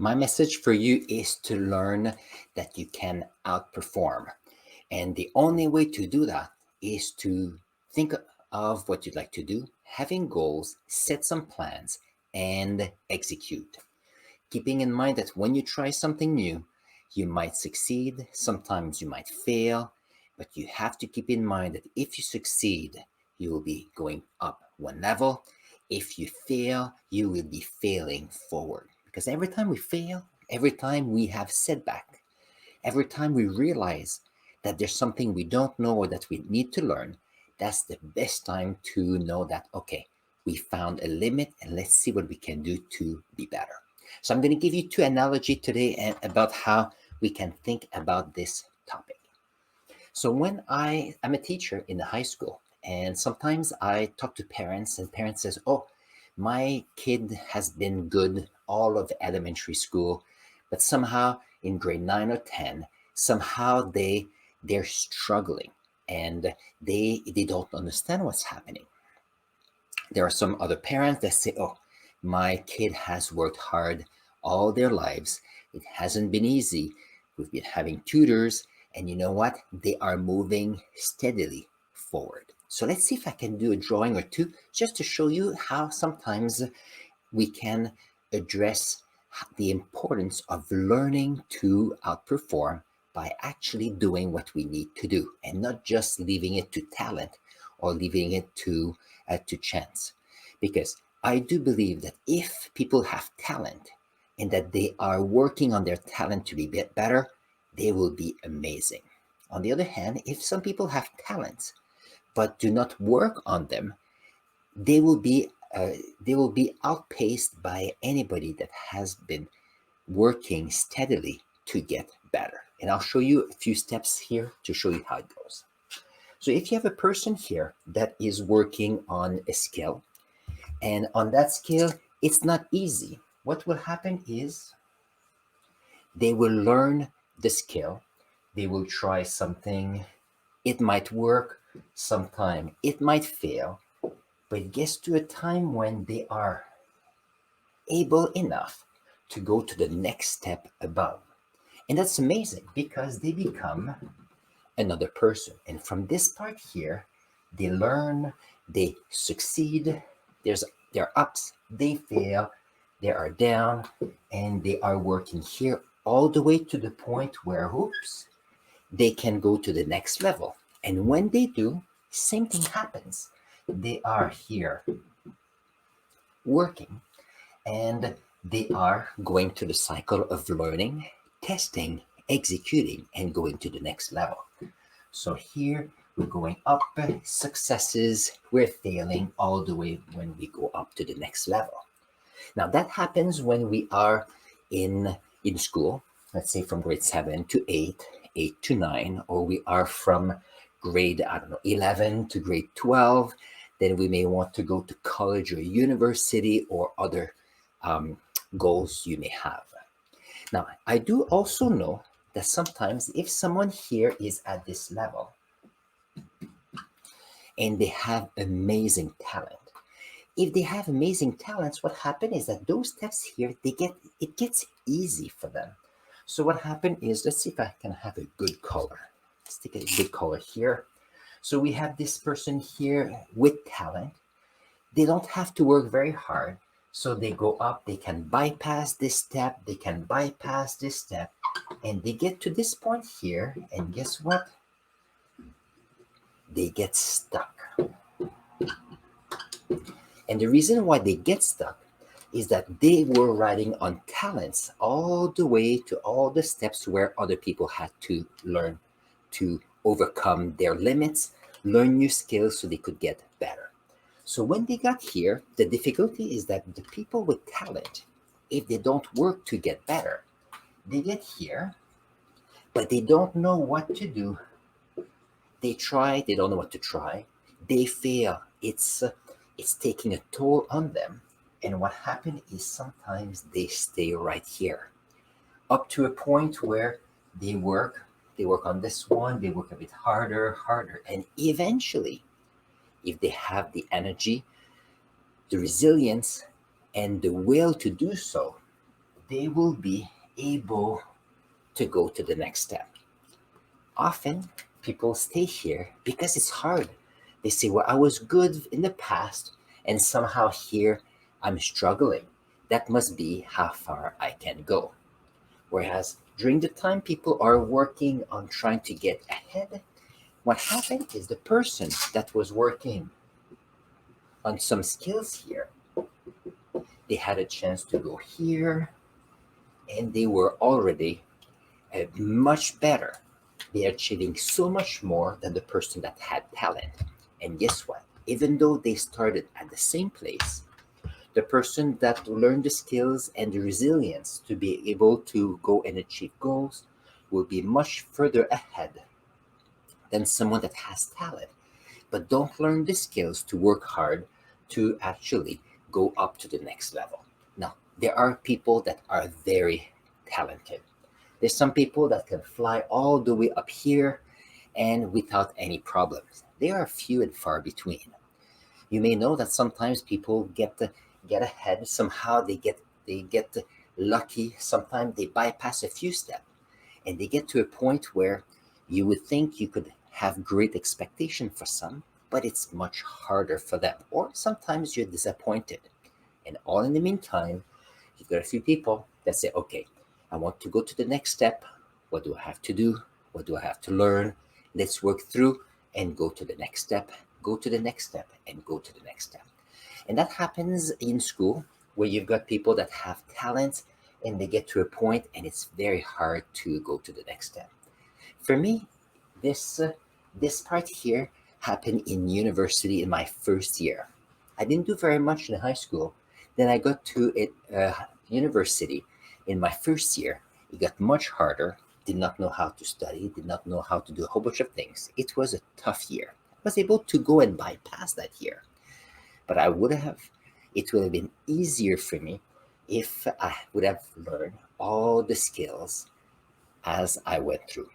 My message for you is to learn that you can outperform. And the only way to do that is to think of what you'd like to do, having goals, set some plans, and execute. Keeping in mind that when you try something new, you might succeed, sometimes you might fail, but you have to keep in mind that if you succeed, you will be going up one level. If you fail, you will be failing forward. Because every time we fail, every time we have setback, every time we realize that there's something we don't know or that we need to learn, that's the best time to know that, okay, we found a limit and let's see what we can do to be better. So I'm going to give you two analogies today about how we can think about this topic. So when I'm a teacher in the high school, and sometimes I talk to parents and parents says, oh, my kid has been good all of elementary school, but somehow in grade 9 or 10, somehow they're struggling and they don't understand what's happening. There are some other parents that say, oh, my kid has worked hard all their lives. It hasn't been easy. We've been having tutors, and you know what? They are moving steadily forward. So let's see if I can do a drawing or two just to show you how sometimes we can address the importance of learning to outperform by actually doing what we need to do and not just leaving it to talent or leaving it to chance. Because I do believe that if people have talent and that they are working on their talent to be better, they will be amazing. On the other hand, if some people have talents but do not work on them, they will be they will be outpaced by anybody that has been working steadily to get better. And I'll show you a few steps here to show you how it goes. So if you have a person here that is working on a skill, and on that skill, it's not easy, what will happen is they will learn the skill, they will try something, it might work, sometime it might fail, but it gets to a time when they are able enough to go to the next step above. And that's amazing because they become another person. And from this part here, they learn, they succeed, there are ups, they fail, they are down, and they are working here all the way to the point where, oops, they can go to the next level. And when they do, same thing happens. They are here working and they are going to the cycle of learning, testing, executing, and going to the next level. So here we're going up, successes, we're failing all the way when we go up to the next level. Now that happens when we are in school, let's say from grade 7 to 8, 8 to 9, or we are from grade, 11 to grade 12, then we may want to go to college or university or other goals you may have. Now, I do also know that sometimes if someone here is at this level and they have amazing talent, if they have amazing talents, what happens is that those steps here, it gets easy for them. So what happened is, let's see if I can have a good color. Let's take a good color here. So we have this person here with talent. They don't have to work very hard. So they go up, they can bypass this step, they can bypass this step, and they get to this point here, and guess what? They get stuck. And the reason why they get stuck is that they were riding on talents all the way to all the steps where other people had to learn to overcome their limits, learn new skills so they could get better. So when they got here, the difficulty is that the people with talent, if they don't work to get better, they get here, but they don't know what to do. They try, they don't know what to try. They fail. It's taking a toll on them. And what happens is sometimes they stay right here, up to a point where they work on this one, they work a bit harder, and eventually, if they have the energy, the resilience, and the will to do so, they will be able to go to the next step. Often people stay here because it's hard. They say, well, I was good in the past, and somehow here I'm struggling. That must be how far I can go. Whereas during the time people are working on trying to get ahead, what happened is the person that was working on some skills here, they had a chance to go here, and they were already much better. They're achieving so much more than the person that had talent. And guess what? Even though they started at the same place, the person that learned the skills and the resilience to be able to go and achieve goals will be much further ahead than someone that has talent but don't learn the skills to work hard to actually go up to the next level. Now, there are people that are very talented. There's some people that can fly all the way up here and without any problems. They are few and far between. You may know that sometimes people get ahead. Somehow they get lucky. Sometimes they bypass a few steps and they get to a point where you would think you could have great expectation for some, but it's much harder for them. Or sometimes you're disappointed. And all in the meantime, you've got a few people that say, okay, I want to go to the next step. What do I have to do? What do I have to learn? Let's work through and go to the next step, go to the next step, and go to the next step. And that happens in school where you've got people that have talents and they get to a point and it's very hard to go to the next step. For me, this part here happened in university in my first year. I didn't do very much in high school. Then I got to university in my first year. It got much harder. Did not know how to study. Did not know how to do a whole bunch of things. It was a tough year. I was able to go and bypass that year, but it would have been easier for me if I would have learned all the skills as I went through.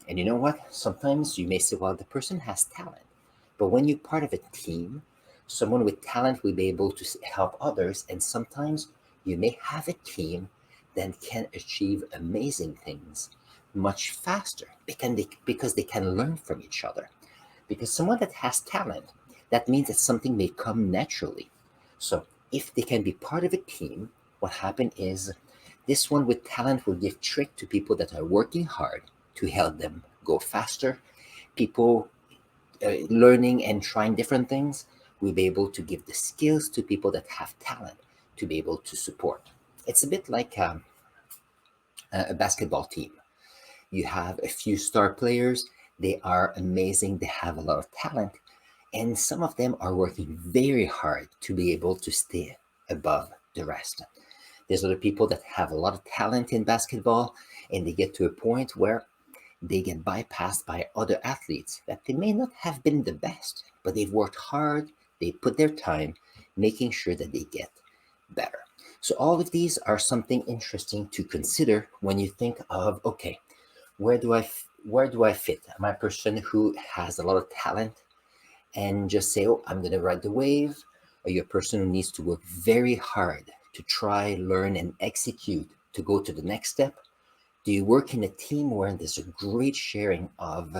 And you know what? Sometimes you may say, well, the person has talent. But when you're part of a team, someone with talent will be able to help others. And sometimes you may have a team that can achieve amazing things much faster because they can learn from each other. Because someone that has talent, that means that something may come naturally. So if they can be part of a team, what happens is this one with talent will give trick to people that are working hard to help them go faster. People learning and trying different things will be able to give the skills to people that have talent to be able to support. It's a bit like a basketball team. You have a few star players, they are amazing, they have a lot of talent, and some of them are working very hard to be able to stay above the rest. There's other people that have a lot of talent in basketball and they get to a point where they get bypassed by other athletes that they may not have been the best, but they've worked hard, they put their time making sure that they get better. So all of these are something interesting to consider when you think of, okay, where do I fit? Am I a person who has a lot of talent and just say, oh, I'm going to ride the wave? Are you a person who needs to work very hard to try, learn, and execute to go to the next step? Do you work in a team where there's a great sharing of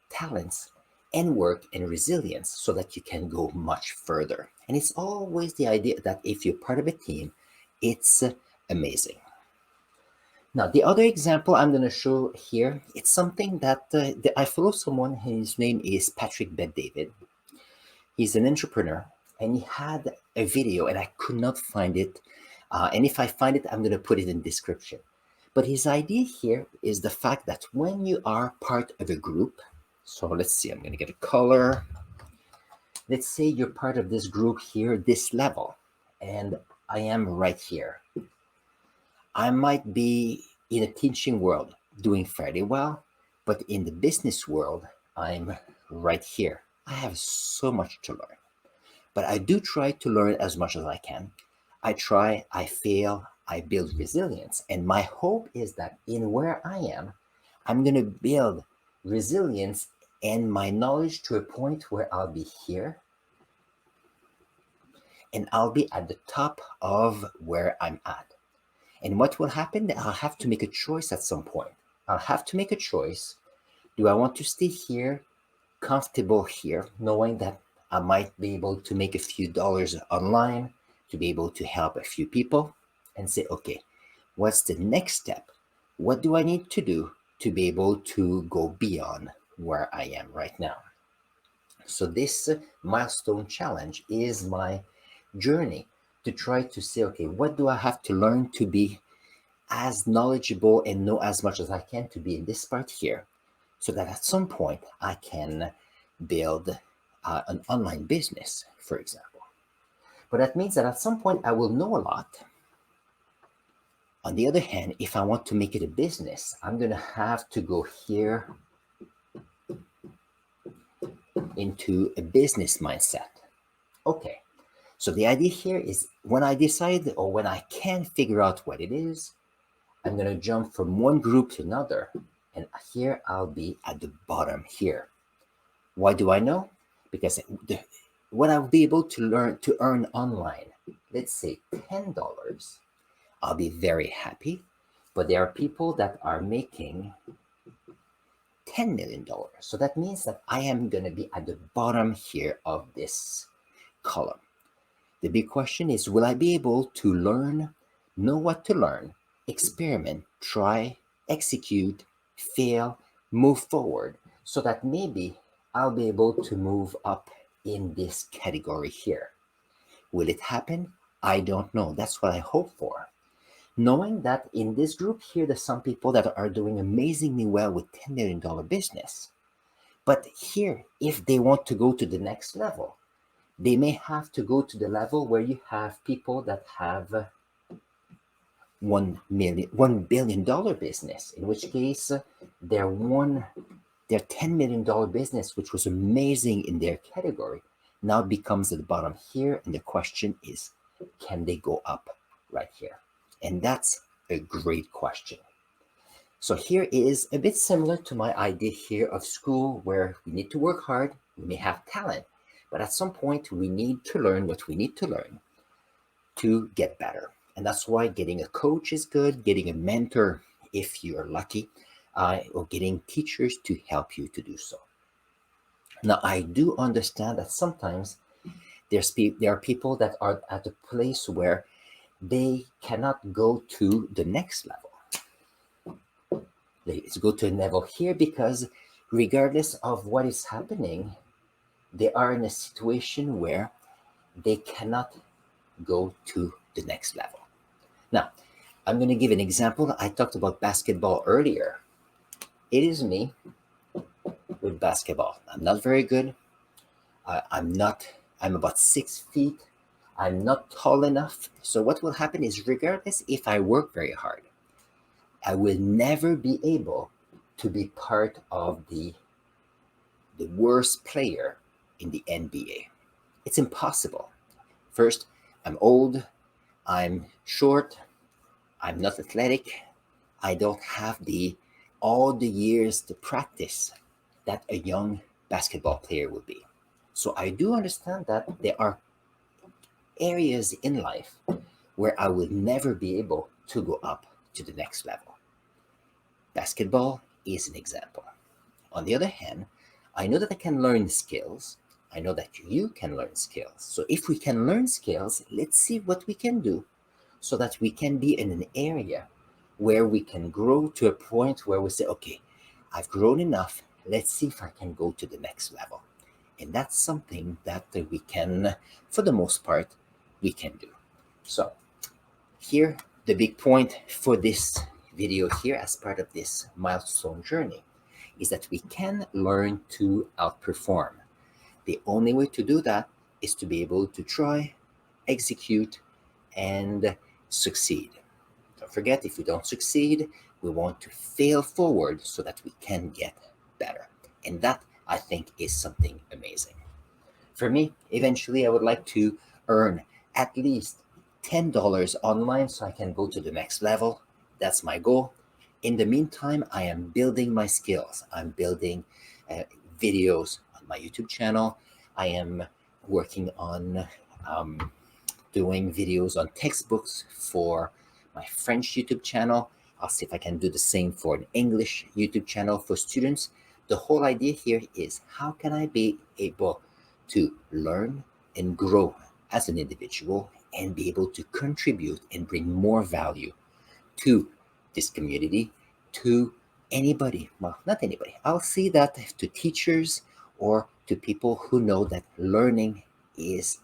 talents and work and resilience so that you can go much further? And it's always the idea that if you're part of a team, it's amazing. Now, the other example I'm going to show here, it's something that I follow someone, his name is Patrick Bet-David. He's an entrepreneur and he had a video and I could not find it. And if I find it, I'm going to put it in description. But his idea here is the fact that when you are part of a group, so let's see, I'm going to get a color. Let's say you're part of this group here, this level, and I am right here. I might be in a teaching world doing fairly well, but in the business world, I'm right here. I have so much to learn, but I do try to learn as much as I can. I try, I fail, I build resilience. And my hope is that in where I am, I'm going to build resilience and my knowledge to a point where I'll be here and I'll be at the top of where I'm at. And what will happen? I'll have to make a choice at some point. I'll have to make a choice. Do I want to stay here, comfortable here, knowing that I might be able to make a few dollars online, to be able to help a few people, and say, okay, what's the next step? What do I need to do to be able to go beyond where I am right now? So this milestone challenge is my journey to try to say, okay, what do I have to learn to be as knowledgeable and know as much as I can to be in this part here, so that at some point I can build an online business, for example. But that means that at some point I will know a lot. On the other hand, if I want to make it a business, I'm going to have to go here into a business mindset. Okay, so the idea here is when I decide or when I can figure out what it is, I'm going to jump from one group to another. And here I'll be at the bottom here. Why do I know? Because what I'll be able to learn to earn online, let's say $10, I'll be very happy. But there are people that are making $10 million. So that means that I am going to be at the bottom here of this column. The big question is, will I be able to learn, know what to learn, experiment, try, execute, fail, move forward, so that maybe I'll be able to move up in this category here? Will it happen? I don't know. That's what I hope for. Knowing that in this group here, there's some people that are doing amazingly well with $10 million business. But here, if they want to go to the next level, they may have to go to the level where you have people that have $1 billion business, in which case their $10 million business, which was amazing in their category, now becomes at the bottom here. And the question is, can they go up right here? And that's a great question. So here is a bit similar to my idea here of school, where we need to work hard, we may have talent, but at some point we need to learn what we need to learn to get better. And that's why getting a coach is good, getting a mentor if you are lucky, or getting teachers to help you to do so. Now, I do understand that sometimes there are people that are at a place where they cannot go to the next level. They go to a level here because regardless of what is happening, they are in a situation where they cannot go to the next level. Now, I'm going to give an example. I talked about basketball earlier. It is me with basketball. I'm not very good. I'm about 6 feet. I'm not tall enough. So what will happen is, regardless if I work very hard, I will never be able to be part of the worst player in the NBA. It's impossible. First, I'm old, I'm short, I'm not athletic, I don't have all the years to practice that a young basketball player would be. So I do understand that there are areas in life where I will never be able to go up to the next level. Basketball is an example. On the other hand, I know that I can learn skills. I know that you can learn skills. So if we can learn skills, let's see what we can do so that we can be in an area where we can grow to a point where we say, okay, I've grown enough. Let's see if I can go to the next level. And that's something that we can, for the most part, we can do. So here, the big point for this video here as part of this milestone journey is that we can learn to outperform. The only way to do that is to be able to try, execute, and succeed. Don't forget, if we don't succeed, we want to fail forward so that we can get better. And that, I think, is something amazing. For me, eventually, I would like to earn at least $10 online so I can go to the next level. That's my goal. In the meantime, I am building my skills. I'm building videos on my YouTube channel. I am working on doing videos on textbooks for my French YouTube channel. I'll see if I can do the same for an English YouTube channel for students. The whole idea here is how can I be able to learn and grow as an individual and be able to contribute and bring more value to this community, to anybody. Well, not anybody. I'll see that to teachers or to people who know that learning is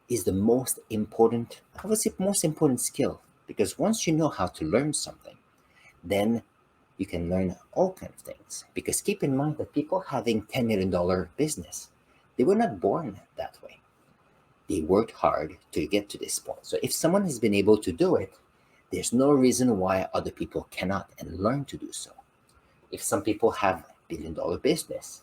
the most important, I would say most important skill. Because once you know how to learn something, then you can learn all kinds of things. Because keep in mind that people having $10 million business, they were not born that way. They worked hard to get to this point. So if someone has been able to do it, there's no reason why other people cannot and learn to do so. If some people have $1 billion business,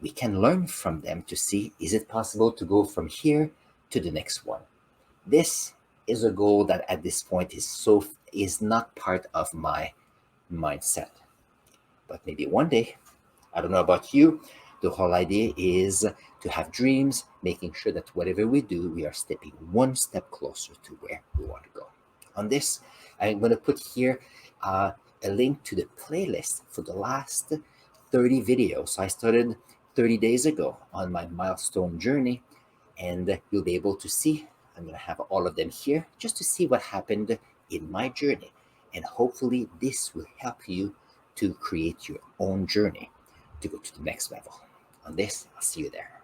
we can learn from them to see, is it possible to go from here to the next one? This is a goal that at this point is not part of my mindset. But maybe one day, I don't know about you, the whole idea is to have dreams, making sure that whatever we do, we are stepping one step closer to where we want to go. On this, I'm going to put here a link to the playlist for the last 30 videos. So I started 30 days ago on my milestone journey, and you'll be able to see. I'm going to have all of them here just to see what happened in my journey. And hopefully, this will help you to create your own journey to go to the next level. On this, I'll see you there.